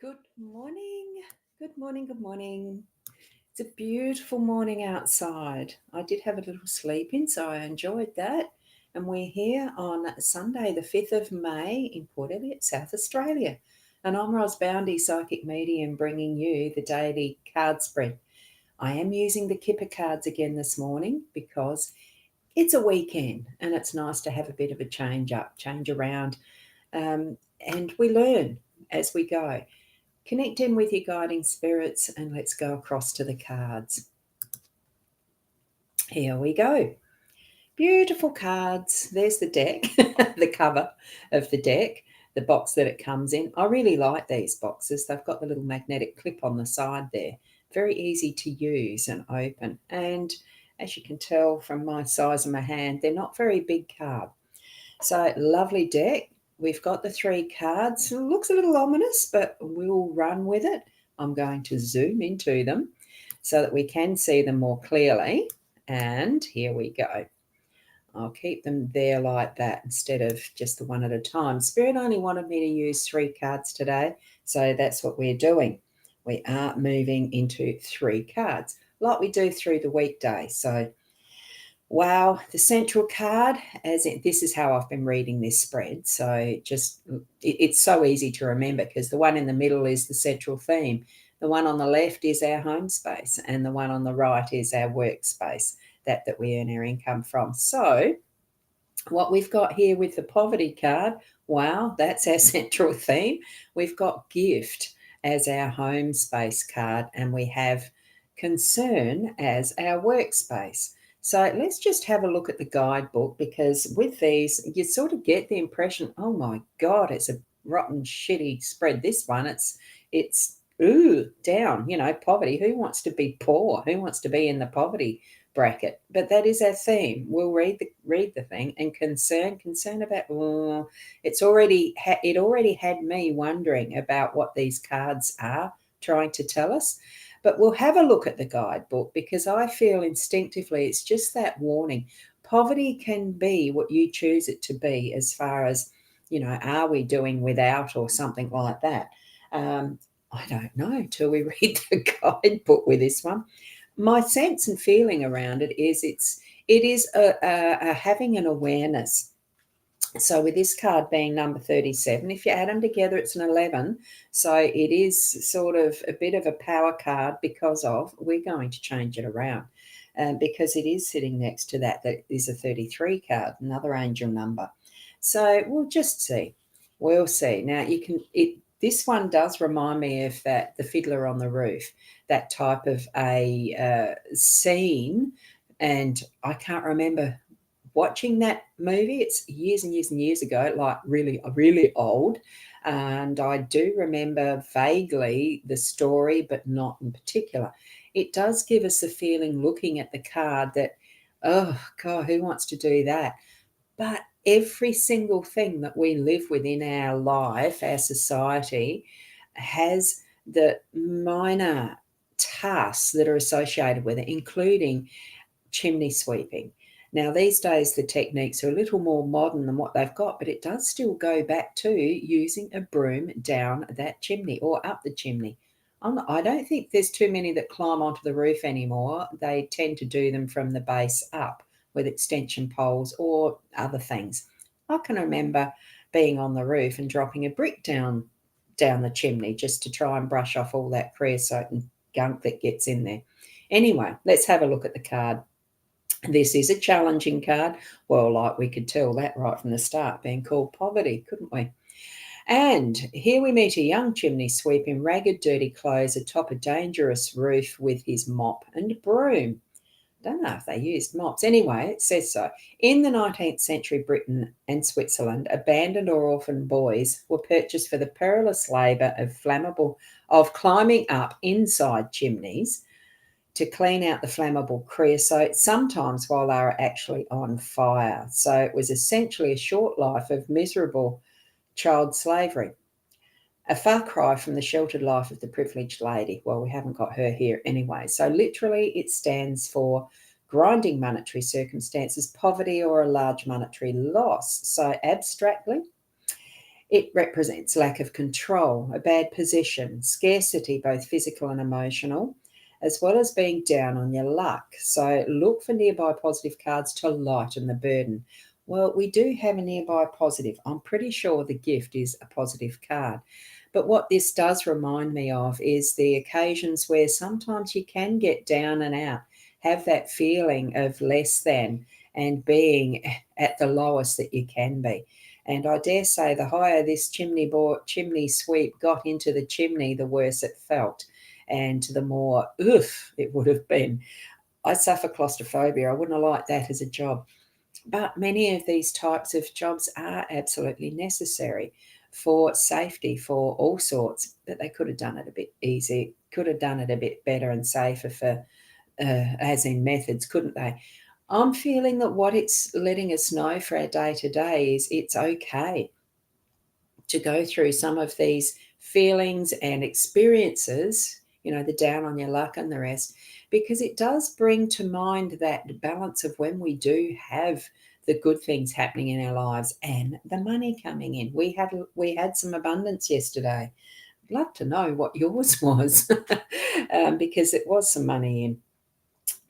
Good morning. Good morning. Good morning. It's a beautiful morning outside. I did have a little sleep in, so I enjoyed that. And we're here on Sunday, the 5th of May in Port Elliot, South Australia. And I'm Boundy, Psychic Medium, bringing you the daily card spread. I am using the Kipper cards again this morning because it's a weekend and it's nice to have a bit of a change up, change around, and we learn as we go. Connect in with your guiding spirits and let's go across to the cards. Here we go. Beautiful cards. There's the deck, the cover of the deck, the box that it comes in. I really like these boxes. They've got the little magnetic clip on the side there. Very easy to use and open. And as you can tell from my size of my hand, they're not very big card. So lovely deck. We've got the 3 cards. It looks a little ominous, but we'll run with it. I'm going to zoom into them so that we can see them more clearly. And here we go. I'll keep them there like that instead of just the one at a time. Spirit only wanted me to use 3 cards today, so that's what we're doing. We are moving into 3 cards like we do through the weekday. So wow, the central card, this is how I've been reading this spread. So it's so easy to remember because the one in the middle is the central theme. The one on the left is our home space and the one on the right is our workspace that we earn our income from. So what we've got here with the poverty card, wow, that's our central theme. We've got gift as our home space card and we have concern as our workspace. So let's just have a look at the guidebook because with these, you sort of get the impression, oh my God, it's a rotten, shitty spread. This one, it's down, poverty. Who wants to be poor? Who wants to be in the poverty bracket? But that is our theme. We'll read the thing and concern about. It already had me wondering about what these cards are trying to tell us. But we'll have a look at the guidebook because I feel instinctively it's just that warning. Poverty can be what you choose it to be as far as, are we doing without or something like that? I don't know till we read the guidebook with this one. My sense and feeling around it is it is a having an awareness. So with this card being number 37, if you add them together, it's an 11. So it is sort of a bit of a power card because we're going to change it around because it is sitting next to that is a 33 card, another angel number. So we'll just see. We'll see. Now this one does remind me of the Fiddler on the Roof, that type of a scene. And I can't remember watching that movie. It's years and years and years ago, like really, really old. And I do remember vaguely the story, but not in particular. It does give us a feeling looking at the card that, oh, God, who wants to do that? But every single thing that we live within our life, our society, has the minor tasks that are associated with it, including chimney sweeping. Now, these days, the techniques are a little more modern than what they've got, but it does still go back to using a broom down that chimney or up the chimney. I don't think there's too many that climb onto the roof anymore. They tend to do them from the base up with extension poles or other things. I can remember being on the roof and dropping a brick down the chimney just to try and brush off all that creosote and gunk that gets in there. Anyway, let's have a look at the card. This is a challenging card. Well, like we could tell that right from the start, being called poverty, couldn't we? And here we meet a young chimney sweep in ragged, dirty clothes atop a dangerous roof with his mop and broom. Don't know if they used mops. Anyway, it says so. In the 19th century Britain and Switzerland, abandoned or orphaned boys were purchased for the perilous labour of climbing up inside chimneys to clean out the flammable creosote, sometimes while they were actually on fire. So it was essentially a short life of miserable child slavery. A far cry from the sheltered life of the privileged lady. Well, we haven't got her here anyway. So literally it stands for grinding monetary circumstances, poverty or a large monetary loss. So abstractly, It represents lack of control, a bad position, scarcity, both physical and emotional, as well as being down on your luck. So look for nearby positive cards to lighten the burden. Well, we do have a nearby positive. I'm pretty sure the gift is a positive card. But what this does remind me of is the occasions where sometimes you can get down and out, have that feeling of less than and being at the lowest that you can be. And I dare say the higher this chimney sweep got into the chimney, the worse it felt, and the more oof it would have been. I suffer claustrophobia. I wouldn't have liked that as a job. But many of these types of jobs are absolutely necessary for safety, for all sorts. But they could have done it a bit easy, could have done it a bit better and safer for, as in methods, couldn't they? I'm feeling that what it's letting us know for our day to day is it's okay to go through some of these feelings and experiences, the down on your luck and the rest, because it does bring to mind that balance of when we do have the good things happening in our lives and the money coming in. We had some abundance yesterday. I'd love to know what yours was, because it was some money in.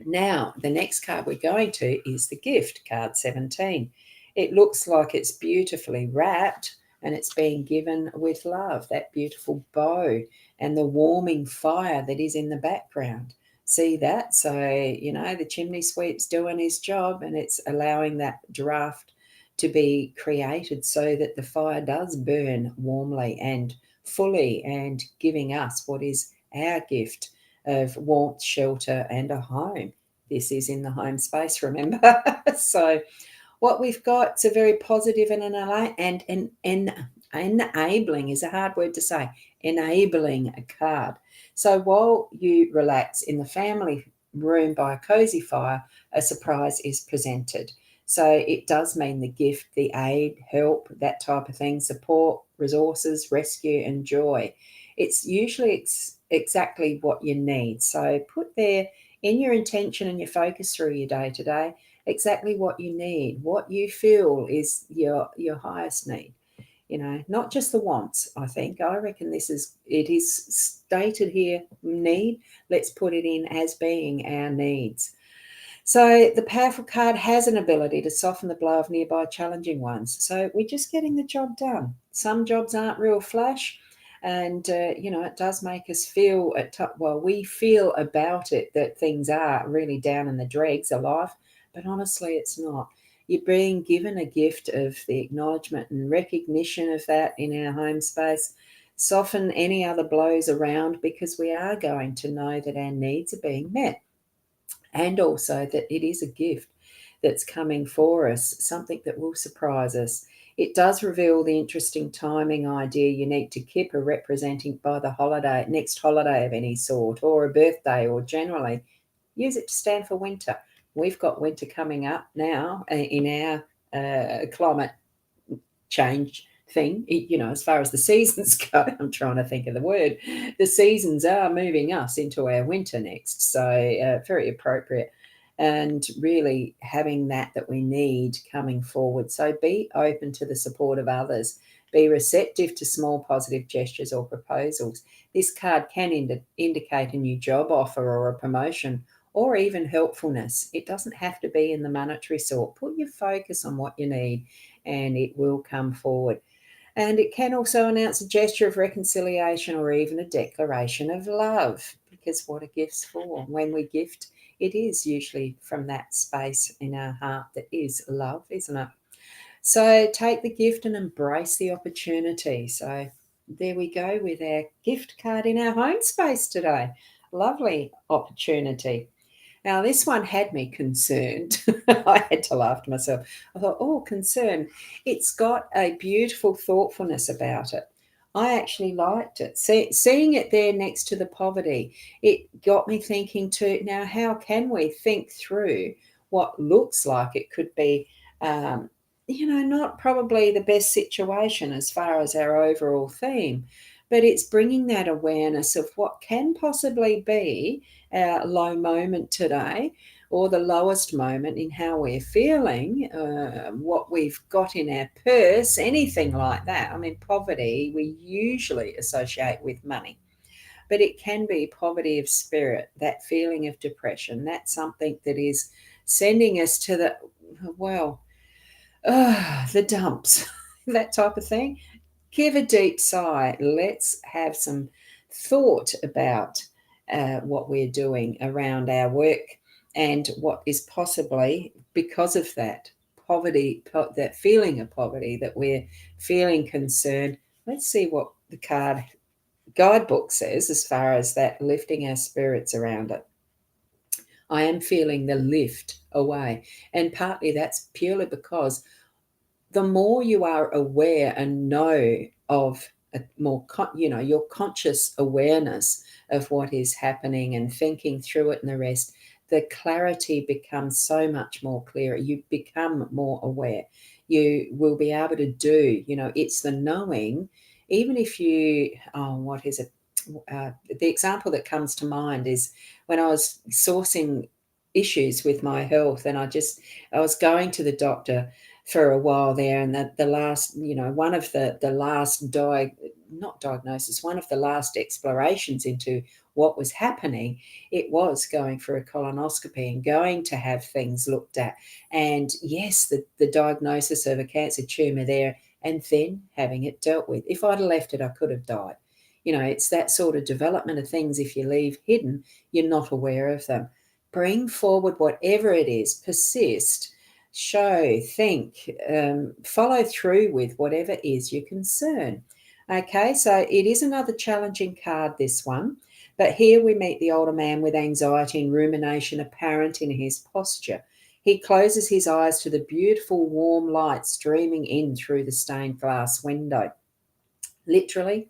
Now, the next card we're going to is the gift, card 17. It looks like it's beautifully wrapped and it's being given with love, that beautiful bow and the warming fire that is in the background. See that? So, the chimney sweep's doing his job and it's allowing that draft to be created so that the fire does burn warmly and fully and giving us what is our gift of warmth, shelter, and a home. This is in the home space, remember? So, what we've got is a very positive and enabling is a hard word to say. Enabling a card. So, while you relax in the family room by a cozy fire, a surprise is presented. So, it does mean the gift, the aid, help, that type of thing, support, resources, rescue, and joy. It's usually exactly what you need. So put there in your intention and your focus through your day to day exactly what you need, what you feel is your highest need. Not just the wants. I reckon it is stated here need. Let's put it in as being our needs. So the powerful card has an ability to soften the blow of nearby challenging ones. So we're just getting the job done. Some jobs aren't real flash, and it does make us feel we feel about it that things are really down in the dregs of life, but honestly, it's not. You're being given a gift of the acknowledgement and recognition of that in our home space. Soften any other blows around because we are going to know that our needs are being met and also that it is a gift that's coming for us, something that will surprise us. It does reveal the interesting timing idea unique to Kipper, representing by the next holiday of any sort, or a birthday, or generally use it to stand for winter. We've got winter coming up now in our climate change thing, as far as the seasons go. I'm trying to think of the word. The seasons are moving us into our winter next, so very appropriate, and really having that we need coming forward. So be open to the support of others. Be receptive to small positive gestures or proposals. This card can indicate a new job offer or a promotion or even helpfulness. It doesn't have to be in the monetary sort. Put your focus on what you need and it will come forward. And it can also announce a gesture of reconciliation or even a declaration of love, because what a gift's for. When we gift, it is usually from that space in our heart that is love, isn't it? So take the gift and embrace the opportunity. So there we go with our gift card in our home space today. Lovely opportunity. Now, this one had me concerned. I had to laugh to myself. I thought, oh, concern. It's got a beautiful thoughtfulness about it. I actually liked it. Seeing it there next to the poverty, it got me thinking too, now, how can we think through what looks like it could be, not probably the best situation as far as our overall theme, but it's bringing that awareness of what can possibly be our low moment today. or the lowest moment in how we're feeling, what we've got in our purse, anything like that. I mean, poverty we usually associate with money, but it can be poverty of spirit, that feeling of depression. That's something that is sending us to the, well, the dumps, that type of thing. Give a deep sigh. Let's have some thought about what we're doing around our work and what is possibly because of that poverty, that feeling of poverty, that we're feeling concerned. Let's see what the card guidebook says as far as that lifting our spirits around it. I am feeling the lift away. And partly that's purely because the more you are aware and know of a more, your conscious awareness of what is happening and thinking through it and the rest, the clarity becomes so much more clearer. You become more aware. You will be able to do, it's the knowing, even if you, what is it? The example that comes to mind is when I was sourcing issues with my health, and I was going to the doctor for a while there, and the last, one of the last not diagnosis, one of the last explorations into what was happening, it was going for a colonoscopy and going to have things looked at. And yes, the diagnosis of a cancer tumor there, and then having it dealt with. If I'd have left it, I could have died. It's that sort of development of things. If you leave hidden, you're not aware of them. Bring forward whatever it is, persist, show, think, follow through with whatever is your concern. Okay, so it is another challenging card, this one. But here we meet the older man with anxiety and rumination apparent in his posture. He closes his eyes to the beautiful warm light streaming in through the stained glass window. Literally,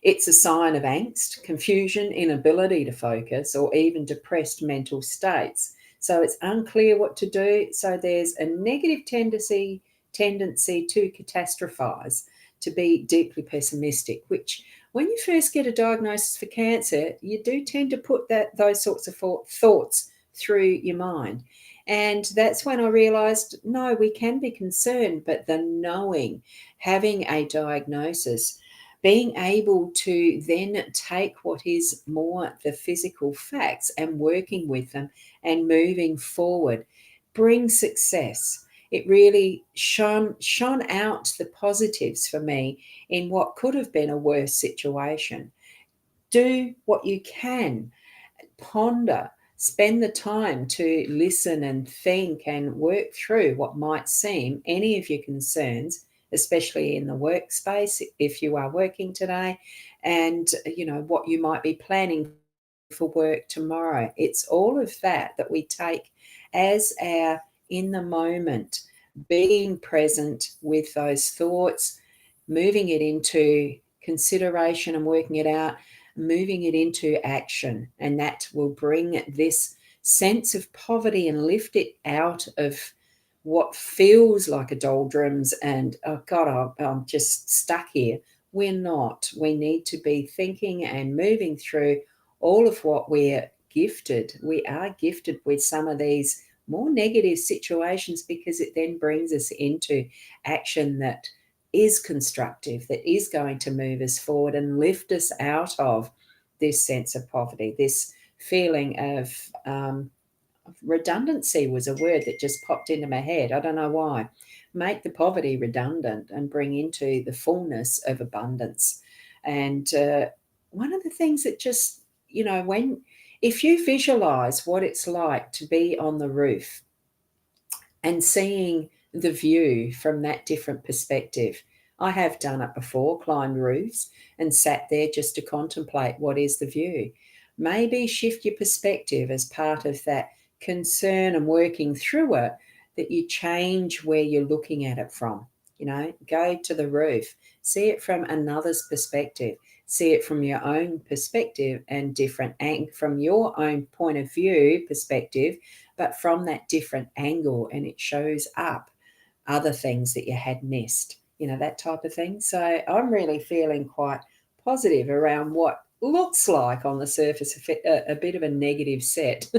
it's a sign of angst, confusion, inability to focus, or even depressed mental states. So it's unclear what to do. So there's a negative tendency to catastrophize, to be deeply pessimistic, which when you first get a diagnosis for cancer, you do tend to put those sorts of thoughts through your mind. And that's when I realized, no, we can be concerned, but the knowing, having a diagnosis, being able to then take what is more the physical facts and working with them and moving forward brings success. It really shone out the positives for me in what could have been a worse situation. Do what you can, ponder, spend the time to listen and think and work through what might seem any of your concerns, especially in the workspace if you are working today, and what you might be planning for work tomorrow. It's all of that we take as our in the moment, being present with those thoughts, moving it into consideration and working it out, moving it into action. And that will bring this sense of poverty and lift it out of what feels like a doldrums and, oh God, I'm just stuck here. We're not. We need to be thinking and moving through all of what we're gifted. We are gifted with some of these more negative situations because it then brings us into action that is constructive, that is going to move us forward and lift us out of this sense of poverty, this feeling of redundancy was a word that just popped into my head. I don't know why. Make the poverty redundant and bring into the fullness of abundance. And one of the things that just, if you visualize what it's like to be on the roof and seeing the view from that different perspective. I have done it before, climbed roofs and sat there just to contemplate what is the view. Maybe shift your perspective as part of that concern and working through it, that you change where you're looking at it from. Go to the roof, see it from another's perspective, see it from your own perspective and different from your own point of view perspective, but from that different angle, and it shows up other things that you had missed, that type of thing. So I'm really feeling quite positive around what looks like on the surface a bit of a negative set.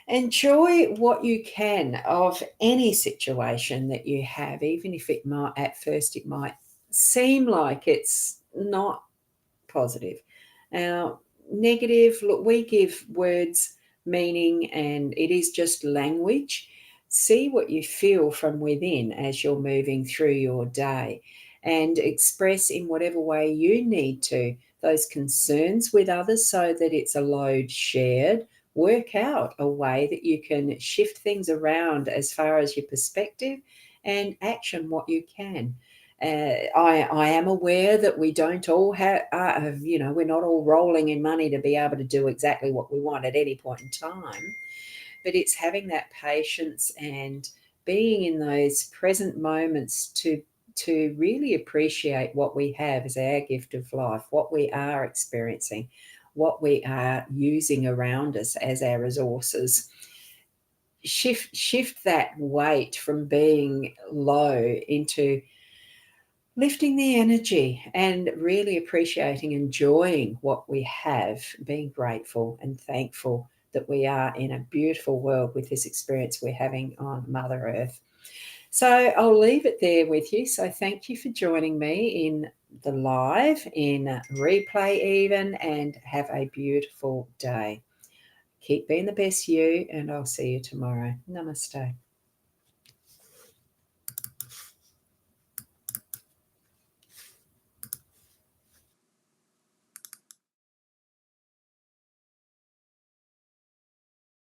Enjoy what you can of any situation that you have, even if it might, at first, it might seem like it's not positive. Now, negative, look, we give words meaning and it is just language. See what you feel from within as you're moving through your day and express in whatever way you need to those concerns with others so that it's a load shared. Work out a way that you can shift things around as far as your perspective and action what you can. I am aware that we don't all have, we're not all rolling in money to be able to do exactly what we want at any point in time. But it's having that patience and being in those present moments to really appreciate what we have as our gift of life, what we are experiencing, what we are using around us as our resources. Shift that weight from being low into lifting the energy and really appreciating, enjoying what we have, being grateful and thankful that we are in a beautiful world with this experience we're having on Mother Earth. So I'll leave it there with you. So thank you for joining me in the live, in replay even, and have a beautiful day. Keep being the best you, and I'll see you tomorrow. Namaste.